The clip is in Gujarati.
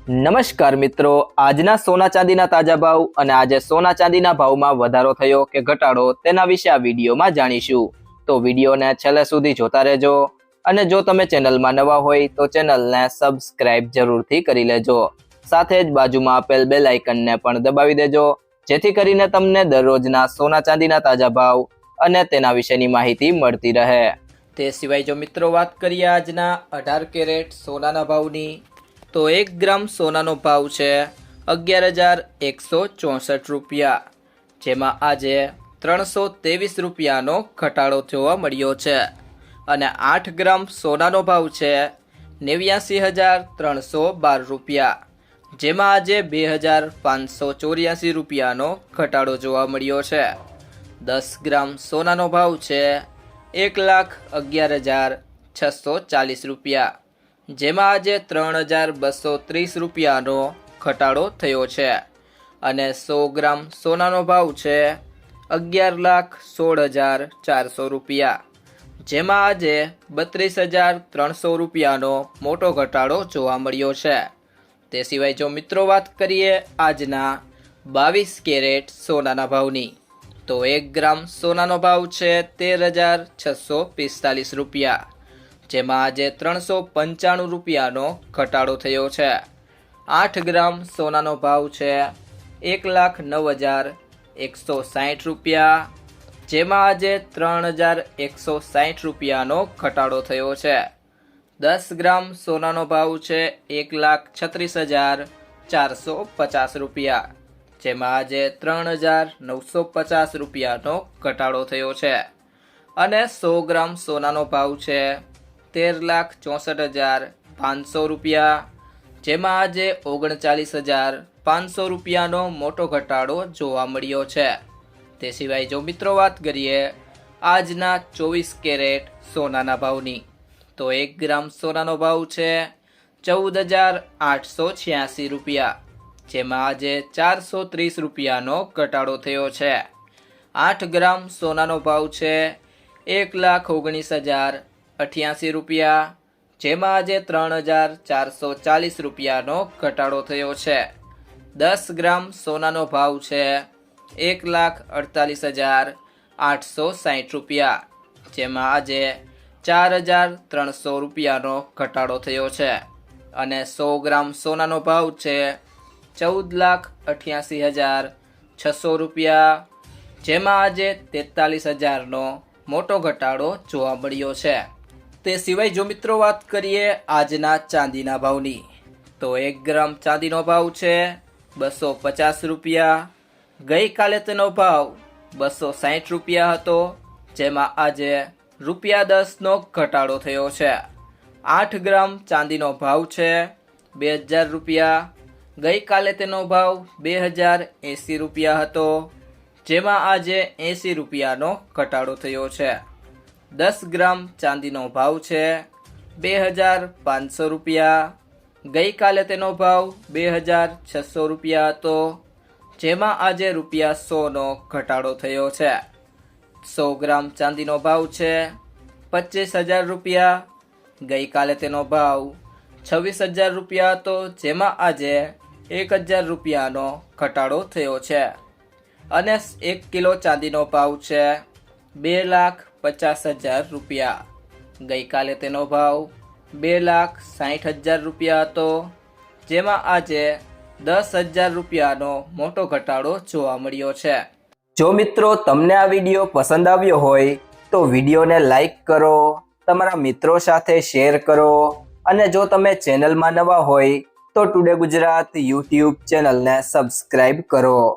નમસ્કાર મિત્રો, આજના સોના ચાંદીના તાજા ભાવ અને આજે સોના ચાંદીના ભાવમાં વધારો થયો કે ઘટાડો તેના વિશે આ વિડીયોમાં જાણીશું। તો વિડીયોને છેલ્લે સુધી જોતા રહેજો અને જો તમે ચેનલમાં નવા હોય તો ચેનલને સબસ્ક્રાઇબ જરૂરથી કરી લેજો। સાથે જ બાજુમાં આપેલ બેલ આઇકનને પણ દબાવી દેજો જેથી કરીને તમને દરરોજના સોના ચાંદીના તાજા ભાવ અને તેના વિશેની માહિતી મળતી રહે। તે સિવાય જો મિત્રો વાત કરીએ આજના 18 કેરેટ સોનાના ભાવની તો 1 ગ્રામ સોનાનો ભાવ છે 11,164 રૂપિયા, જેમાં આજે 323 રૂપિયાનો ઘટાડો જોવા મળ્યો છે અને 8 ગ્રામ સોનાનો ભાવ છે 89,312 રૂપિયા, જેમાં આજે 2,584 રૂપિયાનો ઘટાડો જોવા મળ્યો છે। 10 ગ્રામ સોનાનો ભાવ છે 1,11,640 રૂપિયા, જેમાં આજે 3,230 રૂપિયાનો ઘટાડો થયો છે અને 100 ગ્રામ સોનાનો ભાવ છે 11,16,400 રૂપિયા, જેમાં આજે 32,300 રૂપિયાનો મોટો ઘટાડો જોવા મળ્યો છે। તે સિવાય જો મિત્રો વાત કરીએ આજના 22 કેરેટ સોનાના ભાવની તો 1 ગ્રામ સોનાનો ભાવ છે 13,645 રૂપિયા, જેમાં આજે 395 રૂપિયાનો ઘટાડો થયો છે। 8 ગ્રામ સોનાનો ભાવ છે 1,09,160 રૂપિયા, જેમાં આજે 3,160 રૂપિયાનો ઘટાડો થયો છે। 10 ગ્રામ સોનાનો ભાવ છે 1,36,450 રૂપિયા, જેમાં આજે 3,950 રૂપિયાનો ઘટાડો થયો છે અને 100 ગ્રામ સોનાનો ભાવ છે 13,64,500 રૂપિયા, જેમાં આજે 39,500 રૂપિયાનો મોટો ઘટાડો જોવા મળ્યો છે। તે સિવાય જો મિત્રો વાત કરીએ આજના 24 કેરેટ સોનાના ભાવની તો 1 ગ્રામ સોનાનો ભાવ છે 14,886 રૂપિયા, જેમાં આજે 430 રૂપિયાનો ઘટાડો થયો છે। 8 ગ્રામ સોનાનો ભાવ છે 1,19,088 રૂપિયા, જેમાં આજે 3,440 રૂપિયાનો ઘટાડો થયો છે। 10 ગ્રામ સોનાનો ભાવ છે 1,48,860 રૂપિયા, જેમાં આજે 4,300 રૂપિયાનો ઘટાડો થયો છે અને 100 ગ્રામ સોનાનો ભાવ છે 14,88,600 રૂપિયા, જેમાં આજે 43,000નો મોટો ઘટાડો જોવા મળ્યો છે। તે સિવાય જો મિત્રો વાત કરીએ આજના ચાંદીના ભાવની તો 1 ગ્રામ ચાંદીનો ભાવ છે 250 રૂપિયા, ગઈકાલે તેનો ભાવ 260 રૂપિયા હતો, જેમાં આજે ₹10નો ઘટાડો થયો છે। 8 ગ્રામ ચાંદીનો ભાવ છે 2,000 રૂપિયા, ગઈકાલે તેનો ભાવ 2,080 રૂપિયા હતો, જેમાં આજે 80 રૂપિયાનો ઘટાડો થયો છે। 10 ગ્રામ ચાંદીનો ભાવ છે 2,500 રૂપિયા, ગઈકાલે તેનો ભાવ 2,600 રૂપિયા હતો, જેમાં આજે ₹100નો ઘટાડો થયો છે। 100 ગ્રામ ચાંદીનો ભાવ છે 25,000 રૂપિયા, ગઈકાલે તેનો ભાવ 26,000 રૂપિયા હતો, જેમાં આજે 1,000 રૂપિયાનો ઘટાડો થયો છે અને 1 કિલો ચાંદીનો ભાવ છે 2,50,000 રૂપિયા, ગઈકાલે તેનો ભાવ 2,60,000 રૂપિયા હતો, જેમાં આજે 10,000 રૂપિયાનો મોટો ઘટાડો જોવા મળ્યો છે। જો મિત્રો તમને આ વિડીયો પસંદ આવ્યો હોય તો વિડીયોને લાઈક કરો, તમારા મિત્રો સાથે શેર કરો અને જો તમે ચેનલમાં નવા હોય તો ટુડે ગુજરાત યુટ્યુબ ચેનલને સબસ્ક્રાઇબ કરો।